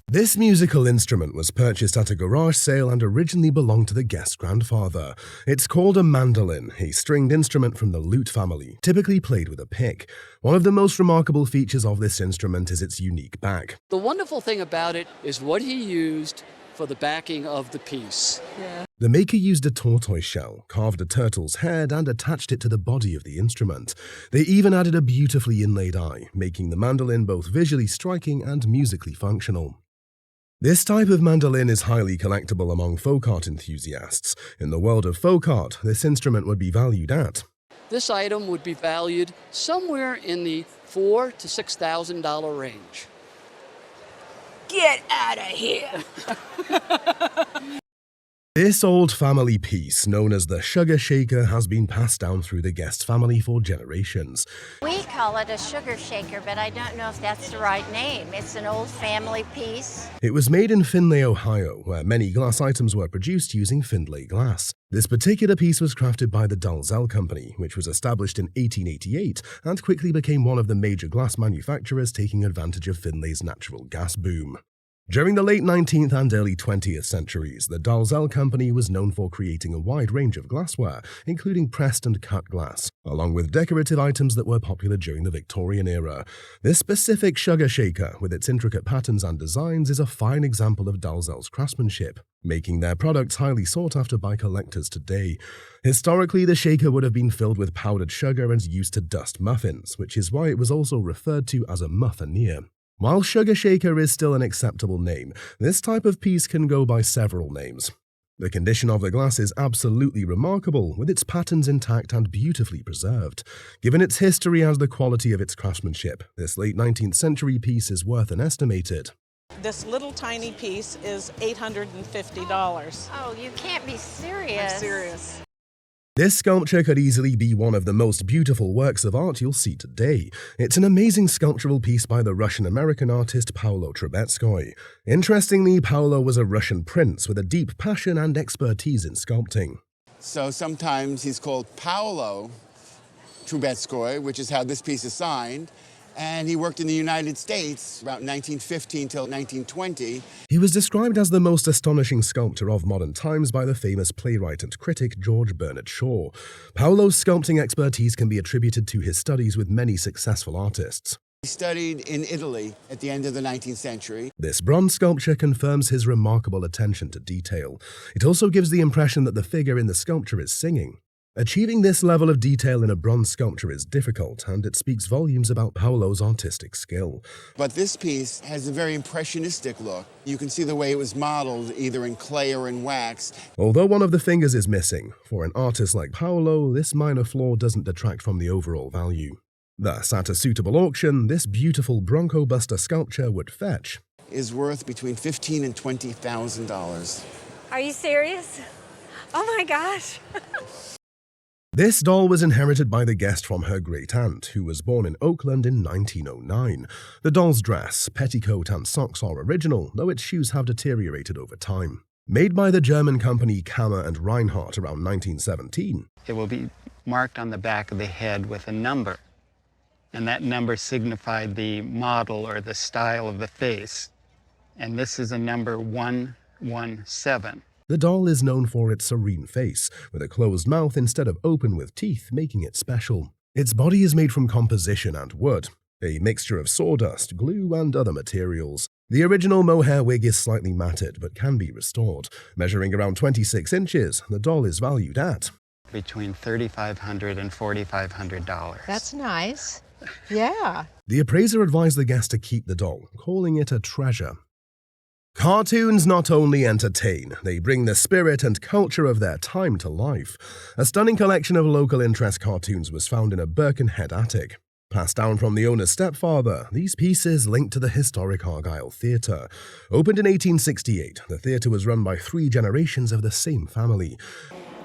This musical instrument was purchased at a garage sale and originally belonged to the guest's grandfather. It's called a mandolin, a stringed instrument from the lute family, typically played with a pick. One of the most remarkable features of this instrument is its unique back. The wonderful thing about it is what he used for the backing of the piece. The maker used a tortoise shell, carved a turtle's head, and attached it to the body of the instrument. They even added a beautifully inlaid eye, making the mandolin both visually striking and musically functional. This type of mandolin is highly collectible among folk art enthusiasts. In the world of folk art, this instrument would be valued at. This item would be valued somewhere in the $4,000 to $6,000 range. Get out of here! This old family piece, known as the sugar shaker, has been passed down through the guest family for generations. We call it a sugar shaker, but I don't know if that's the right name. It's an old family piece. It was made in Findlay, Ohio, where many glass items were produced using Findlay glass. This particular piece was crafted by the Dalzell Company, which was established in 1888 and quickly became one of the major glass manufacturers, taking advantage of Findlay's natural gas boom. During the late 19th and early 20th centuries, the Dalzell Company was known for creating a wide range of glassware, including pressed and cut glass, along with decorative items that were popular during the Victorian era. This specific sugar shaker, with its intricate patterns and designs, is a fine example of Dalzell's craftsmanship, making their products highly sought after by collectors today. Historically, the shaker would have been filled with powdered sugar and used to dust muffins, which is why it was also referred to as a muffineer. While sugar shaker is still an acceptable name, this type of piece can go by several names. The condition of the glass is absolutely remarkable, with its patterns intact and beautifully preserved. Given its history and the quality of its craftsmanship, this late 19th century piece is worth an estimated. This little tiny piece is $850. Oh, you can't be serious. I'm serious. This sculpture could easily be one of the most beautiful works of art you'll see today. It's an amazing sculptural piece by the Russian-American artist Paolo Trubetskoy. Interestingly, Paolo was a Russian prince with a deep passion and expertise in sculpting. So sometimes he's called Paolo Trubetskoy, which is how this piece is signed. And he worked in the United States about 1915 till 1920. He was described as the most astonishing sculptor of modern times by the famous playwright and critic George Bernard Shaw. Paolo's sculpting expertise can be attributed to his studies with many successful artists. He studied in Italy at the end of the 19th century. This bronze sculpture confirms his remarkable attention to detail. It also gives the impression that the figure in the sculpture is singing. Achieving this level of detail in a bronze sculpture is difficult, and it speaks volumes about Paolo's artistic skill. But this piece has a very impressionistic look. You can see the way it was modeled, either in clay or in wax. Although one of the fingers is missing, for an artist like Paolo, this minor flaw doesn't detract from the overall value. Thus, at a suitable auction, this beautiful Bronco Buster sculpture would fetch Is worth between $15,000 and $20,000. Are you serious? Oh my gosh! This doll was inherited by the guest from her great-aunt, who was born in Oakland in 1909. The doll's dress, petticoat, and socks are original, though its shoes have deteriorated over time. Made by the German company Kammer and Reinhardt around 1917. It will be marked on the back of the head with a number, and that number signified the model or the style of the face, and this is a number 117. The doll is known for its serene face, with a closed mouth instead of open with teeth, making it special. Its body is made from composition and wood, a mixture of sawdust, glue, and other materials. The original mohair wig is slightly matted, but can be restored. Measuring around 26 inches, the doll is valued at between $3,500 and $4,500. That's nice. Yeah. The appraiser advised the guest to keep the doll, calling it a treasure. Cartoons not only entertain, they bring the spirit and culture of their time to life. A stunning collection of local interest cartoons was found in a Birkenhead attic. Passed down from the owner's stepfather, these pieces link to the historic Argyle Theatre. Opened in 1868, the theatre was run by 3 generations of the same family.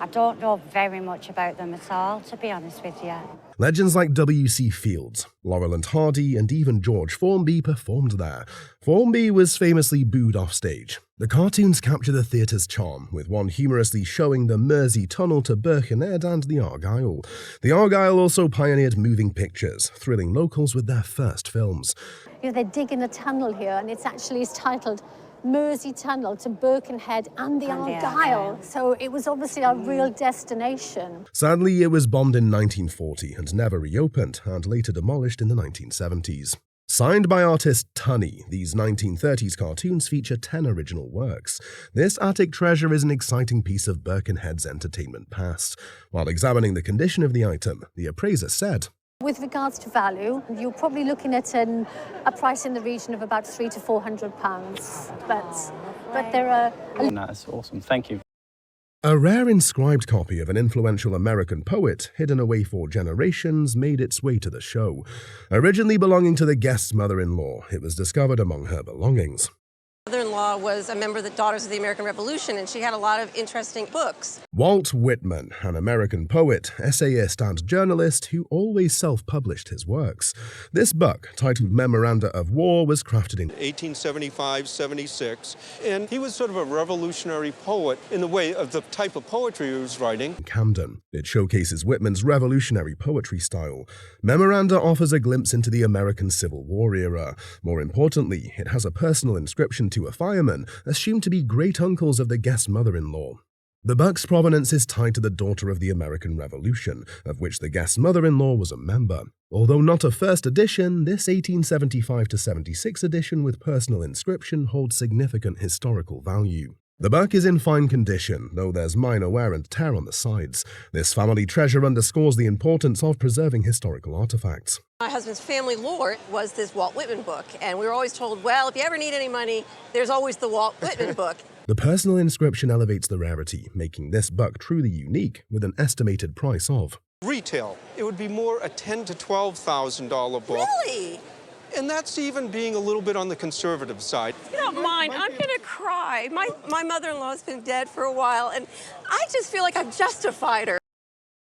I don't know very much about them at all, to be honest with you. Legends like W.C. Fields, Laurel and Hardy, and even George Formby performed there. Formby was famously booed off stage. The cartoons capture the theatre's charm, with one humorously showing the Mersey Tunnel to Birkenhead and the Argyle. The Argyle also pioneered moving pictures, thrilling locals with their first films. You know, they're digging a tunnel here, and it's titled Mersey Tunnel to Birkenhead and the Argyle. So it was obviously a real destination. Sadly, it was bombed in 1940 and never reopened, and later demolished in the 1970s. Signed by artist Tunney, these 1930s cartoons feature 10 original works. This attic treasure is an exciting piece of Birkenhead's entertainment past. While examining the condition of the item, the appraiser said, With regards to value, you're probably looking at a price in the region of about £300 to £400. But there are... That's awesome. Thank you. A rare inscribed copy of an influential American poet, hidden away for generations, made its way to the show. Originally belonging to the guest's mother-in-law, it was discovered among her belongings. My mother-in-law was a member of the Daughters of the American Revolution, and she had a lot of interesting books. Walt Whitman, an American poet, essayist, and journalist who always self-published his works. This book, titled Memoranda of War, was crafted in 1875-76, and he was sort of a revolutionary poet in the way of the type of poetry he was writing. Camden. It showcases Whitman's revolutionary poetry style. Memoranda offers a glimpse into the American Civil War era. More importantly, it has a personal inscription to a fireman, assumed to be great-uncles of the guest mother-in-law. The book's provenance is tied to the daughter of the American Revolution, of which the guest mother-in-law was a member. Although not a first edition, this 1875-76 edition with personal inscription holds significant historical value. The book is in fine condition, though there's minor wear and tear on the sides. This family treasure underscores the importance of preserving historical artifacts. My husband's family lore was this Walt Whitman book, and we were always told, well, if you ever need any money, there's always the Walt Whitman book. The personal inscription elevates the rarity, making this book truly unique, with an estimated price of... Retail, it would be more a $10,000 to $12,000 book. Really? And that's even being a little bit on the conservative side. If you don't mind, I'm gonna cry. My mother-in-law's been dead for a while, and I just feel like I've justified her.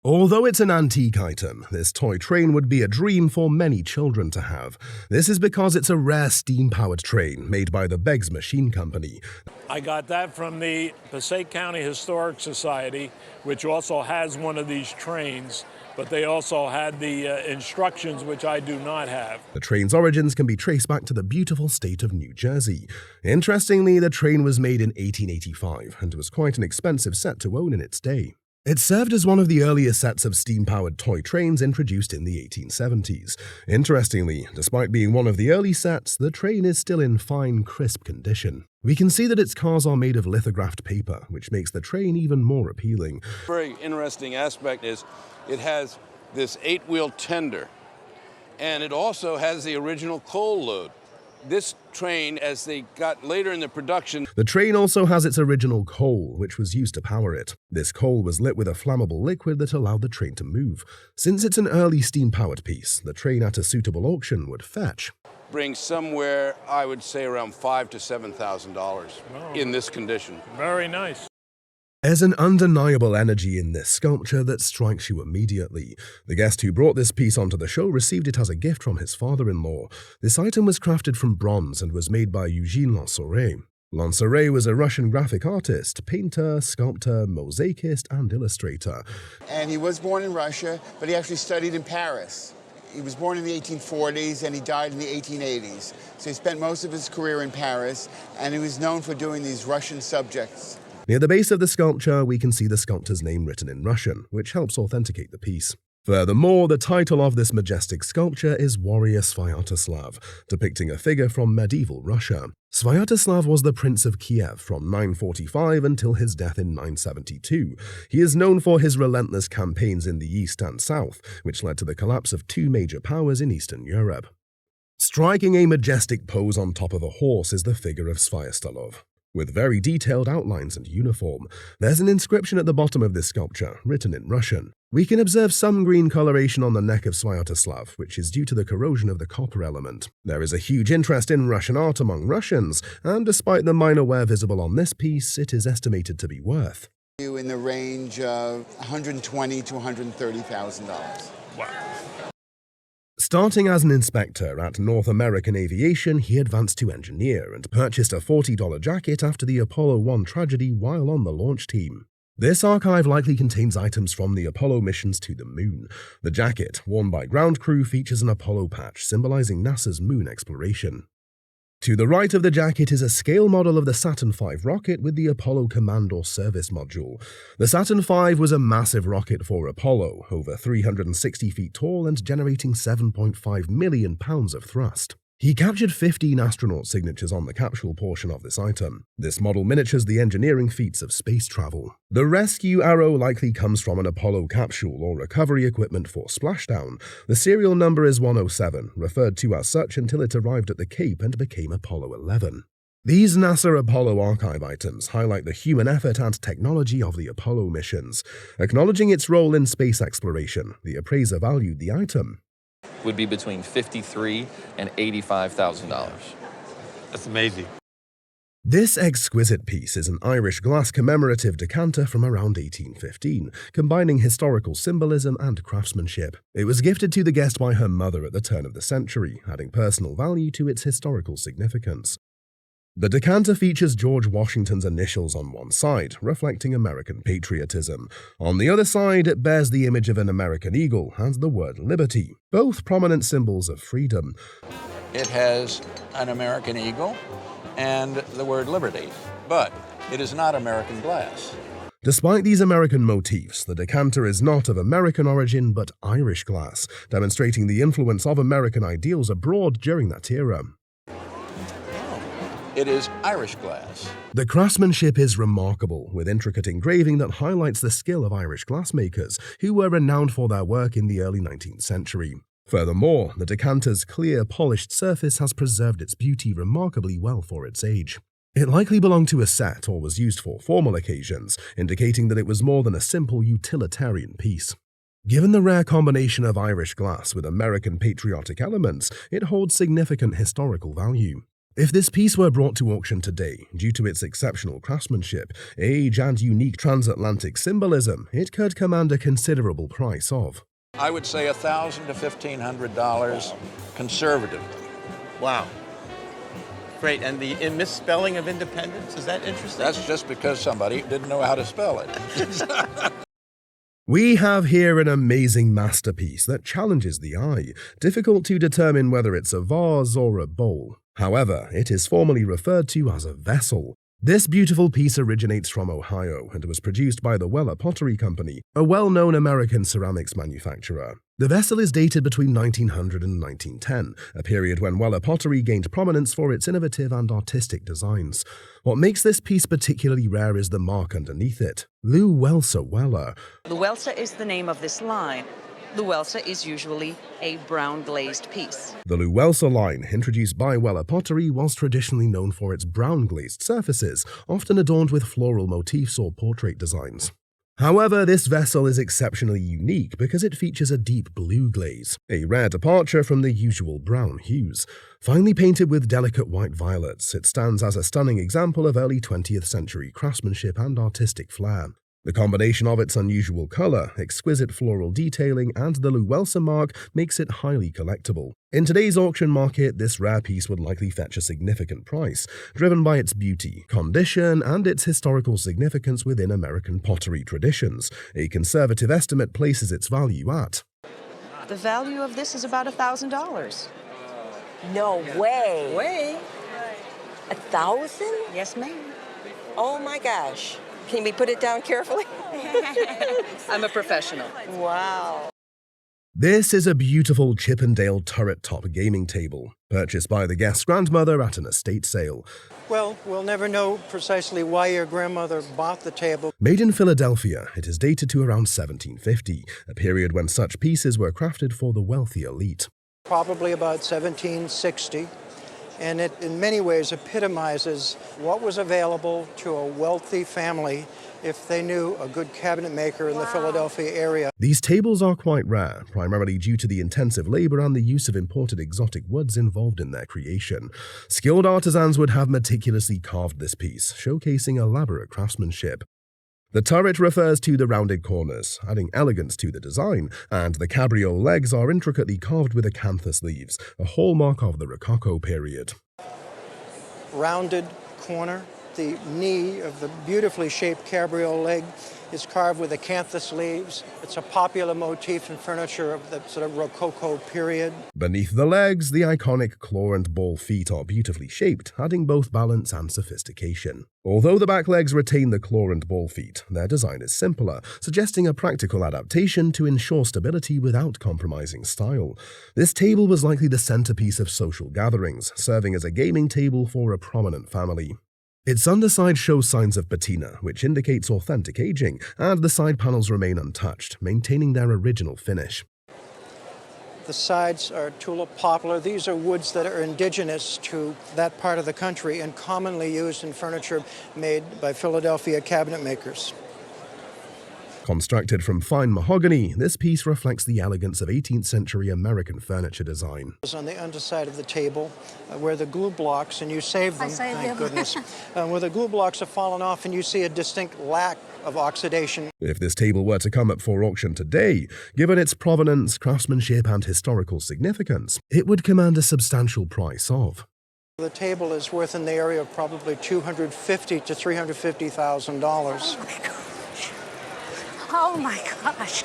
Although it's an antique item, this toy train would be a dream for many children to have. This is because it's a rare steam-powered train made by the Beggs Machine Company. I got that from the Passaic County Historic Society, which also has one of these trains, but they also had the instructions, which I do not have. The train's origins can be traced back to the beautiful state of New Jersey. Interestingly, the train was made in 1885 and was quite an expensive set to own in its day. It served as one of the earliest sets of steam-powered toy trains introduced in the 1870s. Interestingly, despite being one of the early sets, the train is still in fine, crisp condition. We can see that its cars are made of lithographed paper, which makes the train even more appealing. Very interesting aspect is it has this 8-wheel tender, and it also has the original coal load. This train, as they got later in the production... The train also has its original coal, which was used to power it. This coal was lit with a flammable liquid that allowed the train to move. Since it's an early steam-powered piece, the train at a suitable auction would fetch... brings somewhere, I would say, around $5,000 to $7,000 in this condition. Very nice. There's an undeniable energy in this sculpture that strikes you immediately. The guest who brought this piece onto the show received it as a gift from his father-in-law. This item was crafted from bronze and was made by Eugene Lansouret. Lansouret was a Russian graphic artist, painter, sculptor, mosaicist, and illustrator. And he was born in Russia, but he actually studied in Paris. He was born in the 1840s and he died in the 1880s. So he spent most of his career in Paris, and he was known for doing these Russian subjects. Near the base of the sculpture, we can see the sculptor's name written in Russian, which helps authenticate the piece. Furthermore, the title of this majestic sculpture is Warrior Svyatoslav, depicting a figure from medieval Russia. Svyatoslav was the Prince of Kiev from 945 until his death in 972. He is known for his relentless campaigns in the east and south, which led to the collapse of two major powers in Eastern Europe. Striking a majestic pose on top of a horse is the figure of Svyatslav. With very detailed outlines and uniform, there's an inscription at the bottom of this sculpture, written in Russian. We can observe some green coloration on the neck of Svyatoslav, which is due to the corrosion of the copper element. There is a huge interest in Russian art among Russians, and despite the minor wear visible on this piece, it is estimated to be worth In the range of $120,000 to $130,000. Wow. Starting as an inspector at North American Aviation, he advanced to engineer and purchased a $40 jacket after the Apollo 1 tragedy while on the launch team. This archive likely contains items from the Apollo missions to the moon. The jacket, worn by ground crew, features an Apollo patch symbolizing NASA's moon exploration. To the right of the jacket is a scale model of the Saturn V rocket with the Apollo Command or Service module. The Saturn V was a massive rocket for Apollo, over 360 feet tall and generating 7.5 million pounds of thrust. He captured 15 astronaut signatures on the capsule portion of this item. This model miniatures the engineering feats of space travel. The rescue arrow likely comes from an Apollo capsule or recovery equipment for splashdown. The serial number is 107, referred to as such until it arrived at the Cape and became Apollo 11. These NASA Apollo archive items highlight the human effort and technology of the Apollo missions. Acknowledging its role in space exploration, the appraiser valued the item. Would be between $53,000 and $85,000. That's amazing. This exquisite piece is an Irish glass commemorative decanter from around 1815, combining historical symbolism and craftsmanship. It was gifted to the guest by her mother at the turn of the century, adding personal value to its historical significance. The decanter features George Washington's initials on one side, reflecting American patriotism. On the other side, it bears the image of an American eagle and the word liberty, both prominent symbols of freedom. It has an American eagle and the word liberty, but it is not American glass. Despite these American motifs, the decanter is not of American origin but Irish glass, demonstrating the influence of American ideals abroad during that era. It is Irish glass. The craftsmanship is remarkable, with intricate engraving that highlights the skill of Irish glassmakers, who were renowned for their work in the early 19th century. Furthermore, the decanter's clear, polished surface has preserved its beauty remarkably well for its age. It likely belonged to a set or was used for formal occasions, indicating that it was more than a simple utilitarian piece. Given the rare combination of Irish glass with American patriotic elements, it holds significant historical value. If this piece were brought to auction today, due to its exceptional craftsmanship, age, and unique transatlantic symbolism, it could command a considerable price of. I would say $1,000 to $1,500 conservatively. Wow. Great. And the misspelling of independence, is that interesting? That's just because somebody didn't know how to spell it. We have here an amazing masterpiece that challenges the eye, difficult to determine whether it's a vase or a bowl. However, it is formally referred to as a vessel. This beautiful piece originates from Ohio and was produced by the Weller Pottery Company, a well-known American ceramics manufacturer. The vessel is dated between 1900 and 1910, a period when Weller pottery gained prominence for its innovative and artistic designs. What makes this piece particularly rare is the mark underneath it, Lou Welser Weller. Lou Welser is the name of this line. Lou Welser is usually a brown glazed piece. The Lou Welser line, introduced by Weller Pottery, was traditionally known for its brown glazed surfaces, often adorned with floral motifs or portrait designs. However, this vessel is exceptionally unique because it features a deep blue glaze, a rare departure from the usual brown hues. Finely painted with delicate white violets, it stands as a stunning example of early 20th century craftsmanship and artistic flair. The combination of its unusual color, exquisite floral detailing, and the Lou Welser mark makes it highly collectible. In today's auction market, this rare piece would likely fetch a significant price, driven by its beauty, condition, and its historical significance within American pottery traditions. A conservative estimate places its value at. The value of this is about $1,000. No way. Way. 1,000? Yes, ma'am. Oh my gosh. Can we put it down carefully? I'm a professional. Wow. This is a beautiful Chippendale turret-top gaming table, purchased by the guest's grandmother at an estate sale. Well, we'll never know precisely why your grandmother bought the table. Made in Philadelphia, it is dated to around 1750, a period when such pieces were crafted for the wealthy elite. Probably about 1760. And it in many ways epitomizes what was available to a wealthy family if they knew a good cabinet maker in the Philadelphia area. These tables are quite rare, primarily due to the intensive labor and the use of imported exotic woods involved in their creation. Skilled artisans would have meticulously carved this piece, showcasing elaborate craftsmanship. The turret refers to the rounded corners, adding elegance to the design, and the cabriole legs are intricately carved with acanthus leaves, a hallmark of the Rococo period. Rounded corner. The knee of the beautifully shaped cabriole leg is carved with acanthus leaves. It's a popular motif in furniture of the sort of Rococo period. Beneath the legs, the iconic claw and ball feet are beautifully shaped, adding both balance and sophistication. Although the back legs retain the claw and ball feet, their design is simpler, suggesting a practical adaptation to ensure stability without compromising style. This table was likely the centerpiece of social gatherings, serving as a gaming table for a prominent family. Its underside shows signs of patina, which indicates authentic aging, and the side panels remain untouched, maintaining their original finish. The sides are tulip poplar. These are woods that are indigenous to that part of the country and commonly used in furniture made by Philadelphia cabinet makers. Constructed from fine mahogany, this piece reflects the elegance of 18th century American furniture design. On the underside of the table, where the glue blocks, and you save them, thank goodness, where the glue blocks have fallen off and you see a distinct lack of oxidation. If this table were to come up for auction today, given its provenance, craftsmanship, and historical significance, it would command a substantial price of. The table is worth in the area of probably $250,000 to $350,000. Oh my gosh.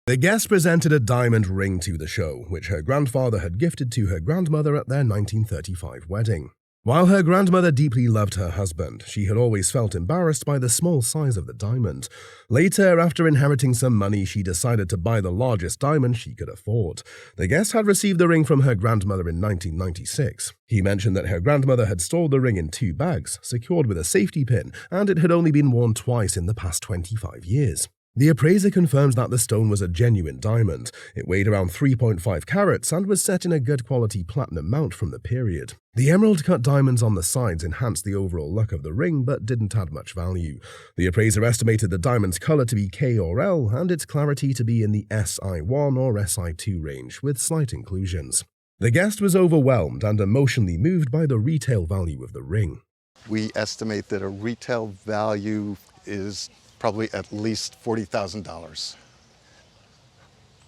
The guest presented a diamond ring to the show, which her grandfather had gifted to her grandmother at their 1935 wedding. While her grandmother deeply loved her husband, she had always felt embarrassed by the small size of the diamond. Later, after inheriting some money, she decided to buy the largest diamond she could afford. The guest had received the ring from her grandmother in 1996. He mentioned that her grandmother had stored the ring in 2 bags, secured with a safety pin, and it had only been worn twice in the past 25 years. The appraiser confirms that the stone was a genuine diamond. It weighed around 3.5 carats and was set in a good quality platinum mount from the period. The emerald-cut diamonds on the sides enhanced the overall look of the ring but didn't add much value. The appraiser estimated the diamond's color to be K or L and its clarity to be in the SI1 or SI2 range, with slight inclusions. The guest was overwhelmed and emotionally moved by the retail value of the ring. We estimate that a retail value is probably at least $40,000.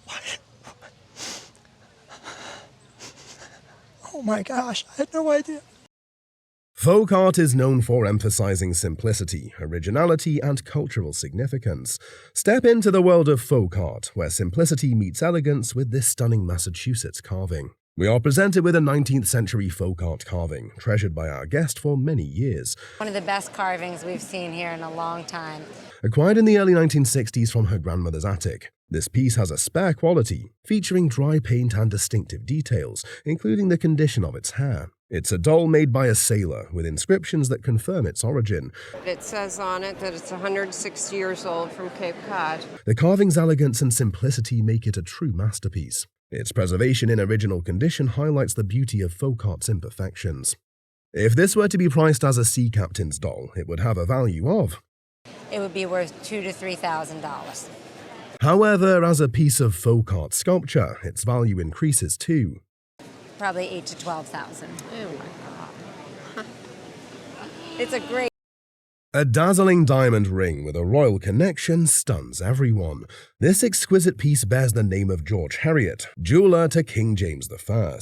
What? Oh my gosh, I had no idea. Folk art is known for emphasizing simplicity, originality, and cultural significance. Step into the world of folk art, where simplicity meets elegance with this stunning Massachusetts carving. We are presented with a 19th century folk art carving, treasured by our guest for many years. One of the best carvings we've seen here in a long time. Acquired in the early 1960s from her grandmother's attic, this piece has a spare quality, featuring dry paint and distinctive details, including the condition of its hair. It's a doll made by a sailor, with inscriptions that confirm its origin. It says on it that it's 160 years old from Cape Cod. The carving's elegance and simplicity make it a true masterpiece. Its preservation in original condition highlights the beauty of folk art's imperfections. If this were to be priced as a sea captain's doll, it would have a value of. It would be worth $2,000 to $3,000. However, as a piece of folk art sculpture, its value increases too. Probably $8,000 to $12,000. Oh my God. It's a great. A dazzling diamond ring with a royal connection stuns everyone. This exquisite piece bears the name of George Heriot, jeweler to King James I.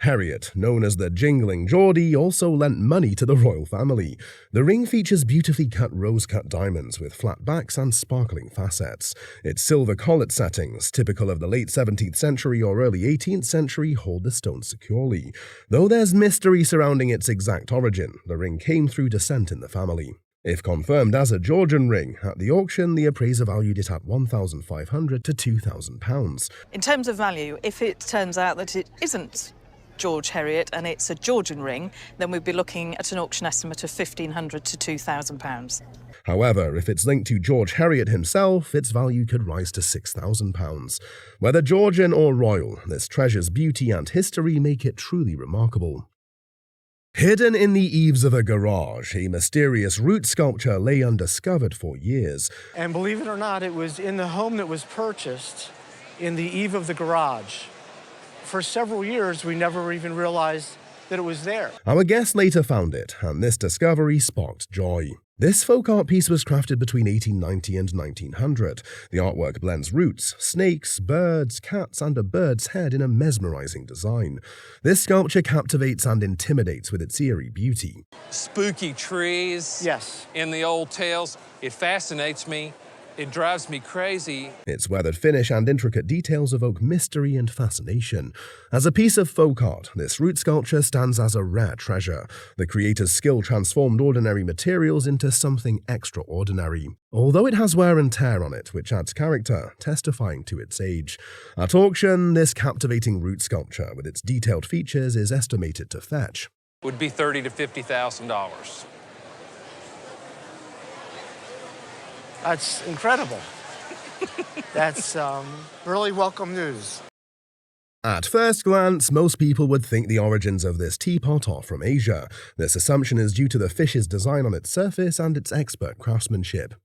Heriot, known as the Jingling Geordie, also lent money to the royal family. The ring features beautifully cut rose-cut diamonds with flat backs and sparkling facets. Its silver collet settings, typical of the late 17th century or early 18th century, hold the stone securely. Though there's mystery surrounding its exact origin, the ring came through descent in the family. If confirmed as a Georgian ring, at the auction the appraiser valued it at £1,500 to £2,000. In terms of value, if it turns out that it isn't George Heriot and it's a Georgian ring, then we'd be looking at an auction estimate of £1,500 to £2,000. However, if it's linked to George Heriot himself, its value could rise to £6,000. Whether Georgian or royal, this treasure's beauty and history make it truly remarkable. Hidden in the eaves of a garage, a mysterious root sculpture lay undiscovered for years. And believe it or not, it was in the home that was purchased in the eave of the garage. For several years, we never even realized that it was there. Our guest later found it, and this discovery sparked joy. This folk art piece was crafted between 1890 and 1900. The artwork blends roots, snakes, birds, cats, and a bird's head in a mesmerizing design. This sculpture captivates and intimidates with its eerie beauty. Spooky trees. Yes. In the old tales. It fascinates me. It drives me crazy. Its weathered finish and intricate details evoke mystery and fascination. As a piece of folk art, this root sculpture stands as a rare treasure. The creator's skill transformed ordinary materials into something extraordinary. Although it has wear and tear on it, which adds character, testifying to its age. At auction, this captivating root sculpture, with its detailed features, is estimated to fetch Would be $30,000 to $50,000. That's incredible. That's really welcome news. At first glance, most people would think the origins of this teapot are from Asia. This assumption is due to the fish's design on its surface and its expert craftsmanship.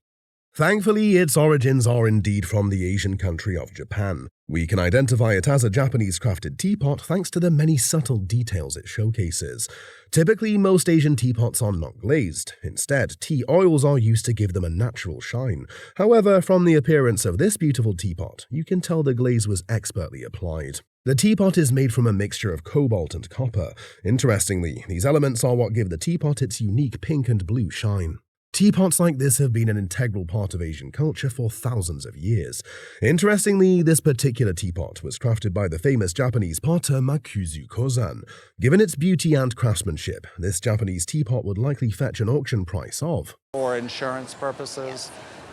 Thankfully, its origins are indeed from the Asian country of Japan. We can identify it as a Japanese-crafted teapot thanks to the many subtle details it showcases. Typically, most Asian teapots are not glazed. Instead, tea oils are used to give them a natural shine. However, from the appearance of this beautiful teapot, you can tell the glaze was expertly applied. The teapot is made from a mixture of cobalt and copper. Interestingly, these elements are what give the teapot its unique pink and blue shine. Teapots like this have been an integral part of Asian culture for thousands of years. Interestingly, this particular teapot was crafted by the famous Japanese potter Makuzu Kozan. Given its beauty and craftsmanship, this Japanese teapot would likely fetch an auction price of, for insurance purposes,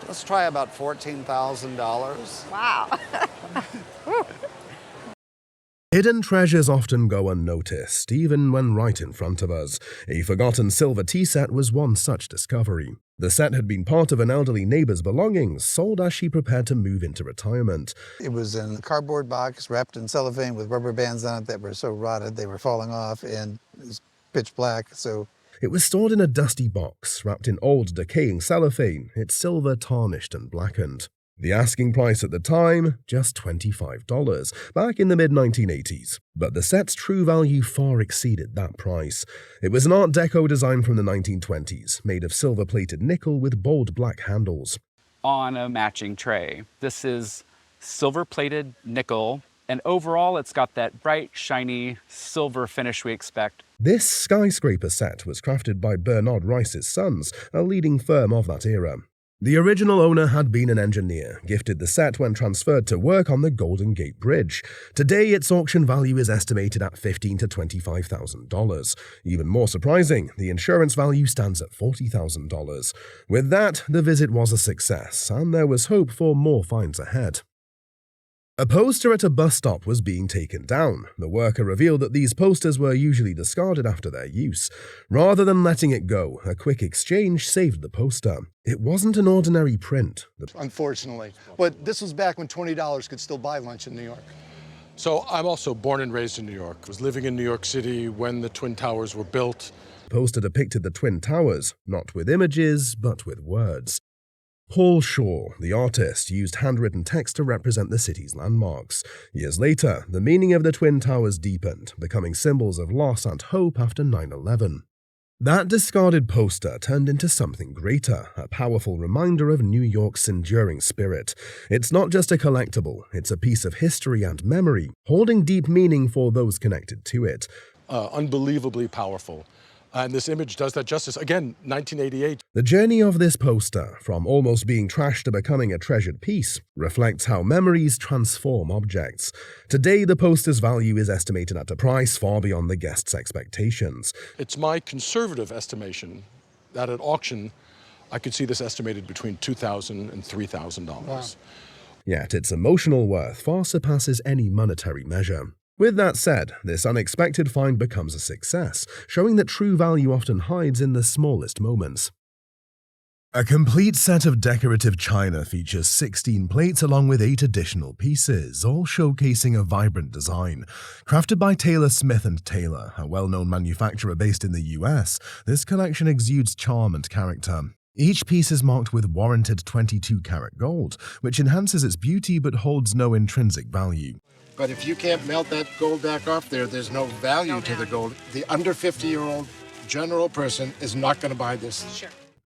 let's try about $14,000. Wow. Hidden treasures often go unnoticed, even when right in front of us. A forgotten silver tea set was one such discovery. The set had been part of an elderly neighbor's belongings, sold as she prepared to move into retirement. It was in a cardboard box wrapped in cellophane with rubber bands on it that were so rotted they were falling off, and it was pitch black, so... It was stored in a dusty box, wrapped in old, decaying cellophane, its silver tarnished and blackened. The asking price at the time, just $25, back in the mid-1980s. But the set's true value far exceeded that price. It was an Art Deco design from the 1920s, made of silver-plated nickel with bold black handles. On a matching tray. This is silver-plated nickel, and overall it's got that bright, shiny silver finish we expect. This skyscraper set was crafted by Bernard Rice's Sons, a leading firm of that era. The original owner had been an engineer, gifted the set when transferred to work on the Golden Gate Bridge. Today, its auction value is estimated at $15,000 to $25,000. Even more surprising, the insurance value stands at $40,000. With that, the visit was a success, and there was hope for more finds ahead. A poster at a bus stop was being taken down. The worker revealed that these posters were usually discarded after their use. Rather than letting it go, a quick exchange saved the poster. It wasn't an ordinary print. Unfortunately. But this was back when $20 could still buy lunch in New York. So I'm also born and raised in New York. I was living in New York City when the Twin Towers were built. The poster depicted the Twin Towers, not with images, but with words. Paul Shaw, the artist, used handwritten text to represent the city's landmarks. Years later, the meaning of the Twin Towers deepened, becoming symbols of loss and hope after 9/11. That discarded poster turned into something greater, a powerful reminder of New York's enduring spirit. It's not just a collectible, it's a piece of history and memory, holding deep meaning for those connected to it. Unbelievably powerful. And this image does that justice. Again, 1988. The journey of this poster, from almost being trashed to becoming a treasured piece, reflects how memories transform objects. Today, the poster's value is estimated at a price far beyond the guest's expectations. It's my conservative estimation that at auction, I could see this estimated between $2,000 and $3,000. Wow. Yet its emotional worth far surpasses any monetary measure. With that said, this unexpected find becomes a success, showing that true value often hides in the smallest moments. A complete set of decorative china features 16 plates along with 8 additional pieces, all showcasing a vibrant design. Crafted by Taylor Smith & Taylor, a well-known manufacturer based in the US, this collection exudes charm and character. Each piece is marked with warranted 22-karat gold, which enhances its beauty but holds no intrinsic value. But if you can't melt that gold back off there, there's no value to the gold. The under 50-year-old general person is not going to buy this. Sure.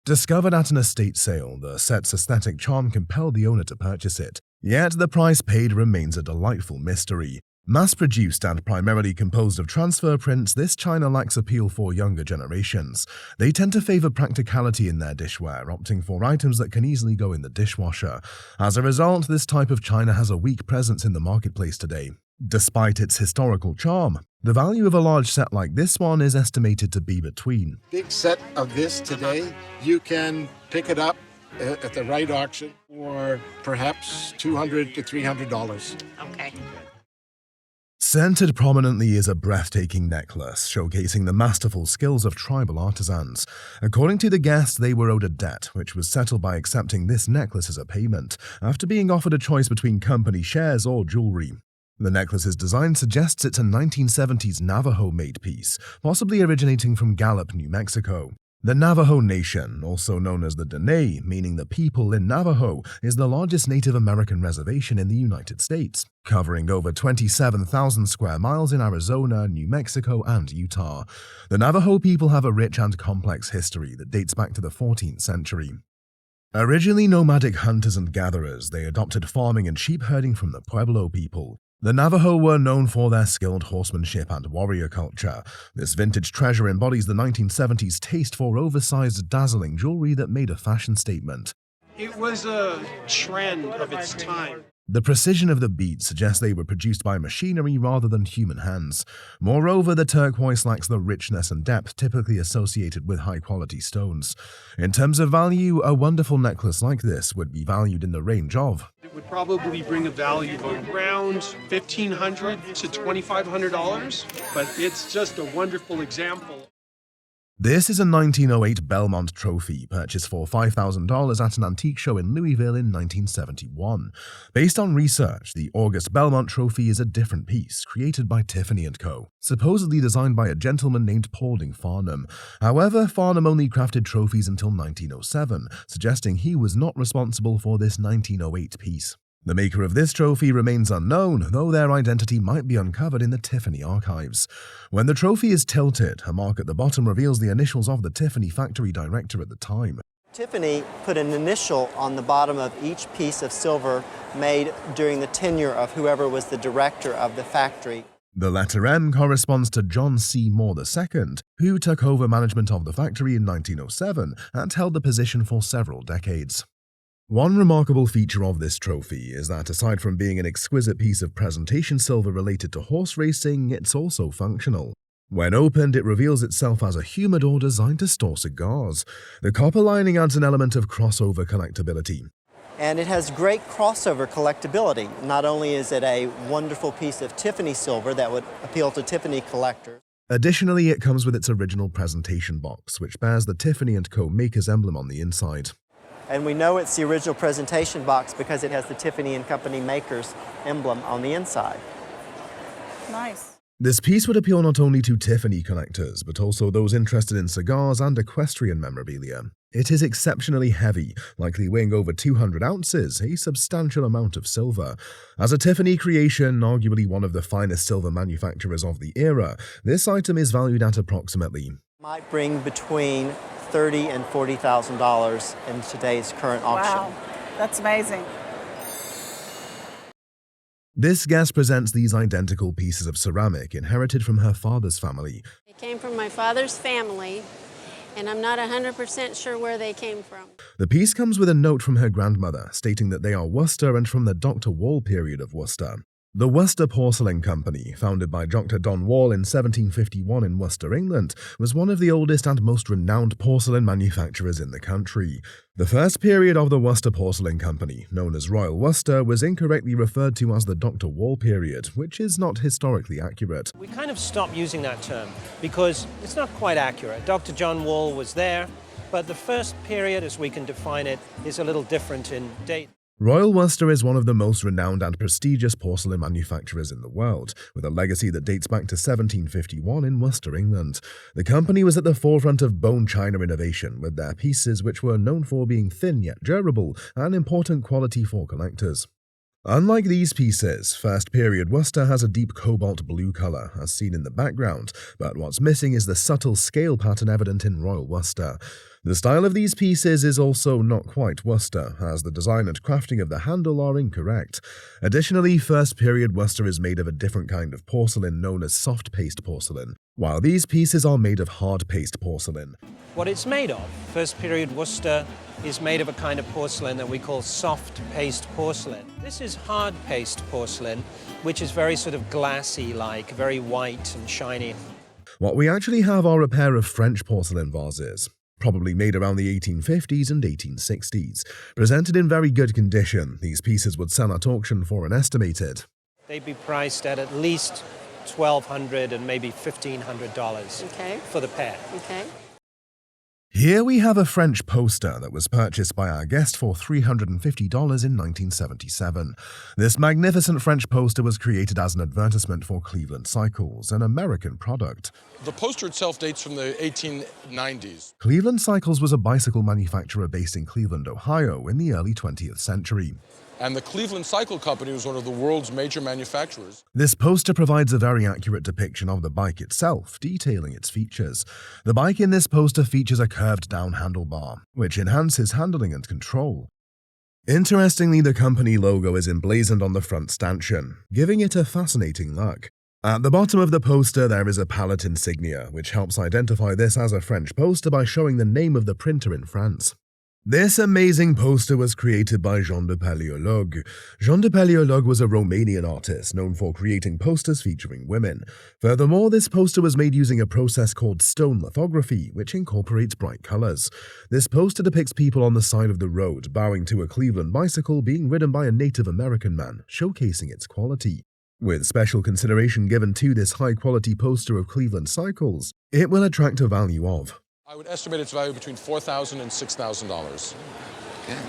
Discovered at an estate sale, the set's aesthetic charm compelled the owner to purchase it. Yet the price paid remains a delightful mystery. Mass-produced and primarily composed of transfer prints, this china lacks appeal for younger generations. They tend to favor practicality in their dishware, opting for items that can easily go in the dishwasher. As a result, this type of china has a weak presence in the marketplace today. Despite its historical charm, the value of a large set like this one is estimated to be between Big set of this today, you can pick it up at the right auction for perhaps $200 to $300. Okay. Centered prominently is a breathtaking necklace, showcasing the masterful skills of tribal artisans. According to the guest, they were owed a debt, which was settled by accepting this necklace as a payment, after being offered a choice between company shares or jewelry. The necklace's design suggests it's a 1970s Navajo-made piece, possibly originating from Gallup, New Mexico. The Navajo Nation, also known as the Dene, meaning the people in Navajo, is the largest Native American reservation in the United States, covering over 27,000 square miles in Arizona, New Mexico, and Utah. The Navajo people have a rich and complex history that dates back to the 14th century. Originally nomadic hunters and gatherers, they adopted farming and sheep herding from the Pueblo people. The Navajo were known for their skilled horsemanship and warrior culture. This vintage treasure embodies the 1970s taste for oversized, dazzling jewelry that made a fashion statement. It was a trend of its time. The precision of the beads suggests they were produced by machinery rather than human hands. Moreover, the turquoise lacks the richness and depth typically associated with high-quality stones. In terms of value, a wonderful necklace like this would be valued in the range of It would probably bring a value of around $1,500 to $2,500, but it's just a wonderful example. This is a 1908 Belmont trophy purchased for $5,000 at an antique show in Louisville in 1971. Based on research, the August Belmont trophy is a different piece created by Tiffany & Co., supposedly designed by a gentleman named Paulding Farnham. However, Farnham only crafted trophies until 1907, suggesting he was not responsible for this 1908 piece. The maker of this trophy remains unknown, though their identity might be uncovered in the Tiffany archives. When the trophy is tilted, a mark at the bottom reveals the initials of the Tiffany factory director at the time. Tiffany put an initial on the bottom of each piece of silver made during the tenure of whoever was the director of the factory. The letter M corresponds to John C. Moore II, who took over management of the factory in 1907 and held the position for several decades. One remarkable feature of this trophy is that aside from being an exquisite piece of presentation silver related to horse racing, it's also functional. When opened, it reveals itself as a humidor designed to store cigars. The copper lining adds an element of crossover collectability. And it has great crossover collectability. Not only is it a wonderful piece of Tiffany silver that would appeal to Tiffany collectors. Additionally, it comes with its original presentation box, which bears the Tiffany & Co. maker's emblem on the inside. And we know it's the original presentation box because it has the Tiffany & Company maker's emblem on the inside. Nice. This piece would appeal not only to Tiffany collectors, but also those interested in cigars and equestrian memorabilia. It is exceptionally heavy, likely weighing over 200 ounces, a substantial amount of silver. As a Tiffany creation, arguably one of the finest silver manufacturers of the era, this item is valued at approximately Might bring between $30,000 and $40,000 in today's current auction. Wow, that's amazing. This guest presents these identical pieces of ceramic inherited from her father's family. They came from my father's family, and I'm not 100% sure where they came from. The piece comes with a note from her grandmother stating that they are Worcester and from the Dr. Wall period of Worcester. The Worcester Porcelain Company, founded by Dr. Don Wall in 1751 in Worcester, England, was one of the oldest and most renowned porcelain manufacturers in the country. The first period of the Worcester Porcelain Company, known as Royal Worcester, was incorrectly referred to as the Dr. Wall period, which is not historically accurate. We kind of stopped using that term because it's not quite accurate. Dr. John Wall was there, but the first period, as we can define it, is a little different in date. Royal Worcester is one of the most renowned and prestigious porcelain manufacturers in the world, with a legacy that dates back to 1751 in Worcester, England. The company was at the forefront of bone china innovation, with their pieces which were known for being thin yet durable, an important quality for collectors. Unlike these pieces, First Period Worcester has a deep cobalt blue colour, as seen in the background, but what's missing is the subtle scale pattern evident in Royal Worcester. The style of these pieces is also not quite Worcester, as the design and crafting of the handle are incorrect. Additionally, First Period Worcester is made of a different kind of porcelain known as soft paste porcelain, while these pieces are made of hard paste porcelain. What it's made of, First Period Worcester, is made of a kind of porcelain that we call soft paste porcelain. This is hard paste porcelain, which is very sort of glassy-like, very white and shiny. What we actually have are a pair of French porcelain vases, probably made around the 1850s and 1860s. Presented in very good condition, these pieces would sell at auction for an estimated. They'd be priced at least $1,200 and maybe $1,500 for the pair. Okay. Here we have a French poster that was purchased by our guest for $350 in 1977. This magnificent French poster was created as an advertisement for Cleveland Cycles, an American product. The poster itself dates from the 1890s. Cleveland Cycles was a bicycle manufacturer based in Cleveland, Ohio in the early 20th century. And the Cleveland Cycle Company was one of the world's major manufacturers. This poster provides a very accurate depiction of the bike itself, detailing its features. The bike in this poster features a curved-down handlebar, which enhances handling and control. Interestingly, the company logo is emblazoned on the front stanchion, giving it a fascinating look. At the bottom of the poster, there is a palette insignia, which helps identify this as a French poster by showing the name of the printer in France. This amazing poster was created by Jean de Paleologue. Jean de Paleologue was a Romanian artist known for creating posters featuring women. Furthermore, this poster was made using a process called stone lithography, which incorporates bright colors. This poster depicts people on the side of the road bowing to a Cleveland bicycle being ridden by a Native American man, showcasing its quality. With special consideration given to this high-quality poster of Cleveland Cycles, it will attract a value of I would estimate its value between $4,000 and $6,000. Okay.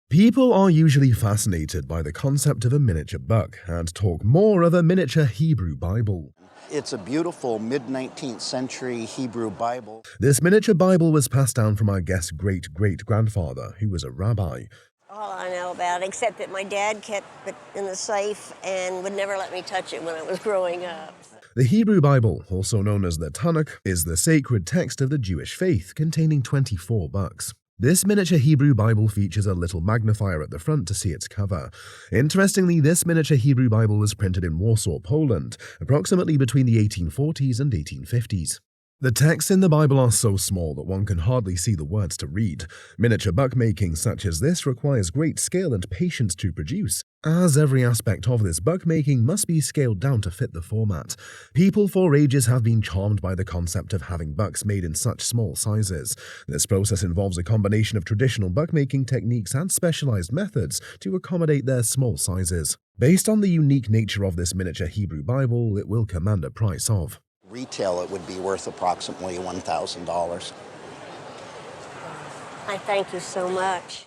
People are usually fascinated by the concept of a miniature buck and talk more of a miniature Hebrew Bible. It's a beautiful mid-19th century Hebrew Bible. This miniature Bible was passed down from our guest's great-great-grandfather, who was a rabbi. All I know about it, except that my dad kept it in the safe and would never let me touch it when I was growing up. The Hebrew Bible, also known as the Tanakh, is the sacred text of the Jewish faith, containing 24 books. This miniature Hebrew Bible features a little magnifier at the front to see its cover. Interestingly, this miniature Hebrew Bible was printed in Warsaw, Poland, approximately between the 1840s and 1850s. The texts in the Bible are so small that one can hardly see the words to read. Miniature bookmaking such as this requires great skill and patience to produce, as every aspect of this bookmaking must be scaled down to fit the format. People for ages have been charmed by the concept of having bucks made in such small sizes. This process involves a combination of traditional bookmaking techniques and specialized methods to accommodate their small sizes. Based on the unique nature of this miniature Hebrew Bible, it will command a price of Retail, it would be worth approximately $1,000. I thank you so much.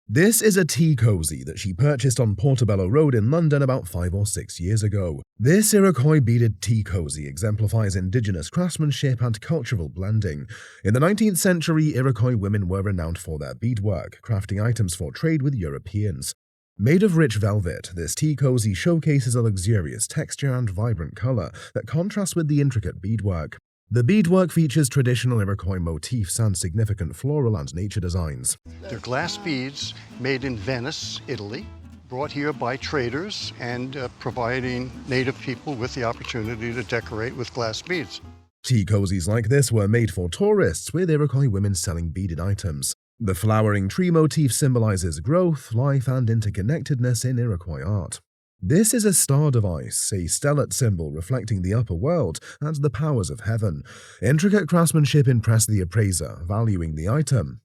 This is a tea cozy that she purchased on Portobello Road in London about 5 or 6 years ago. This Iroquois beaded tea cozy exemplifies indigenous craftsmanship and cultural blending. In the 19th century, Iroquois women were renowned for their beadwork, crafting items for trade with Europeans. Made of rich velvet, this tea cozy showcases a luxurious texture and vibrant color that contrasts with the intricate beadwork. The beadwork features traditional Iroquois motifs and significant floral and nature designs. They're glass beads made in Venice, Italy, brought here by traders and providing native people with the opportunity to decorate with glass beads. Tea cozies like this were made for tourists, with Iroquois women selling beaded items. The flowering tree motif symbolizes growth, life, and interconnectedness in Iroquois art. This is a star device, a stellate symbol reflecting the upper world and the powers of heaven. Intricate craftsmanship impressed the appraiser, valuing the item.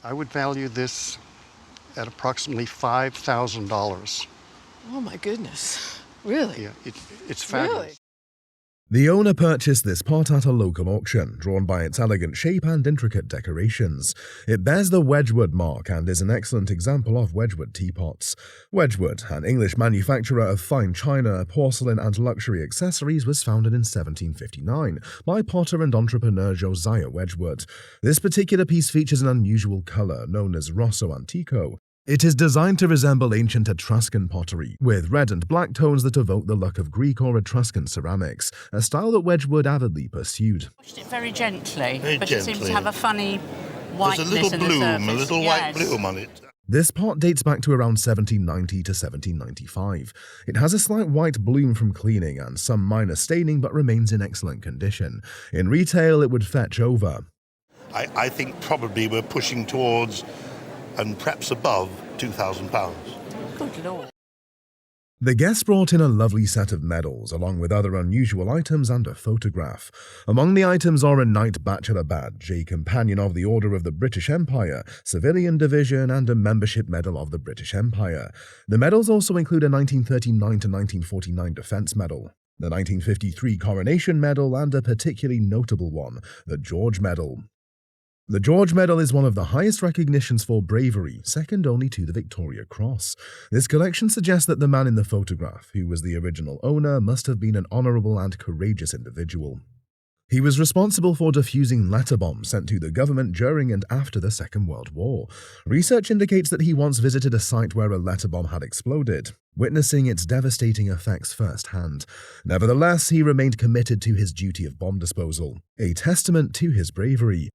I would value this at approximately $5,000. Oh my goodness, really? Yeah, it's fabulous. Really? The owner purchased this pot at a local auction, drawn by its elegant shape and intricate decorations. It bears the Wedgwood mark and is an excellent example of Wedgwood teapots. Wedgwood, an English manufacturer of fine china, porcelain and luxury accessories, was founded in 1759 by potter and entrepreneur Josiah Wedgwood. This particular piece features an unusual color known as Rosso Antico. It is designed to resemble ancient Etruscan pottery, with red and black tones that evoke the look of Greek or Etruscan ceramics, a style that Wedgwood avidly pursued. Washed it very gently, Very but gently. it seems to have a funny whiteness There's a little in the bloom, surface. a little white bloom on it. This pot dates back to around 1790 to 1795. It has a slight white bloom from cleaning and some minor staining, but remains in excellent condition. In retail, it would fetch over. I think probably we're pushing towards and perhaps above £2,000. Good Lord. The guests brought in a lovely set of medals, along with other unusual items and a photograph. Among the items are a Knight Bachelor Badge, a Companion of the Order of the British Empire, Civilian Division, and a Membership Medal of the British Empire. The medals also include a 1939 to 1949 Defence Medal, the 1953 Coronation Medal, and a particularly notable one, the George Medal. The George Medal is one of the highest recognitions for bravery, second only to the Victoria Cross. This collection suggests that the man in the photograph, who was the original owner, must have been an honourable and courageous individual. He was responsible for defusing letter bombs sent to the government during and after the Second World War. Research indicates that he once visited a site where a letter bomb had exploded, witnessing its devastating effects firsthand. Nevertheless, he remained committed to his duty of bomb disposal, a testament to his bravery.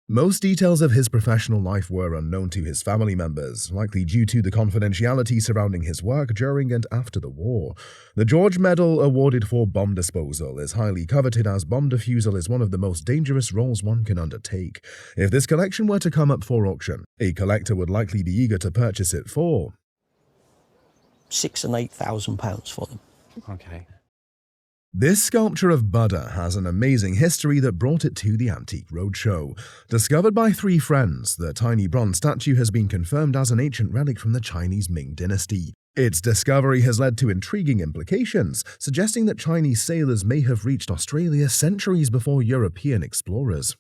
Most details of his professional life were unknown to his family members, likely due to the confidentiality surrounding his work during and after the war. The George Medal, awarded for bomb disposal, is highly coveted as bomb defusal is one of the most dangerous roles one can undertake. If this collection were to come up for auction, a collector would likely be eager to purchase it for £6,000 and £8,000 for them. Okay. This sculpture of Buddha has an amazing history that brought it to the Antique Roadshow. Discovered by three friends, the tiny bronze statue has been confirmed as an ancient relic from the Chinese Ming dynasty. Its discovery has led to intriguing implications, suggesting that Chinese sailors may have reached Australia centuries before European explorers.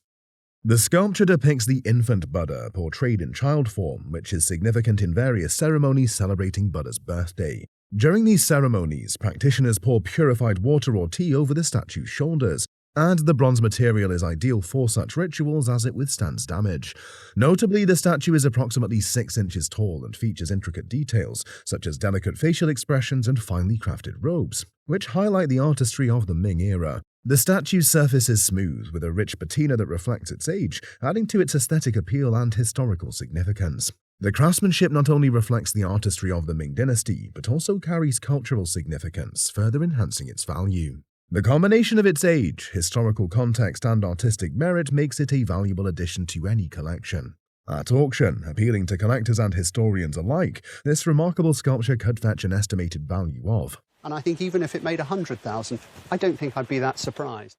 The sculpture depicts the infant Buddha portrayed in child form, which is significant in various ceremonies celebrating Buddha's birthday. During these ceremonies, practitioners pour purified water or tea over the statue's shoulders, and the bronze material is ideal for such rituals as it withstands damage. Notably, the statue is approximately 6 inches tall and features intricate details, such as delicate facial expressions and finely crafted robes, which highlight the artistry of the Ming era. The statue's surface is smooth, with a rich patina that reflects its age, adding to its aesthetic appeal and historical significance. The craftsmanship not only reflects the artistry of the Ming dynasty, but also carries cultural significance, further enhancing its value. The combination of its age, historical context, and artistic merit makes it a valuable addition to any collection. At auction, appealing to collectors and historians alike, this remarkable sculpture could fetch an estimated value of. And I think even if it made 100,000, I don't think I'd be that surprised.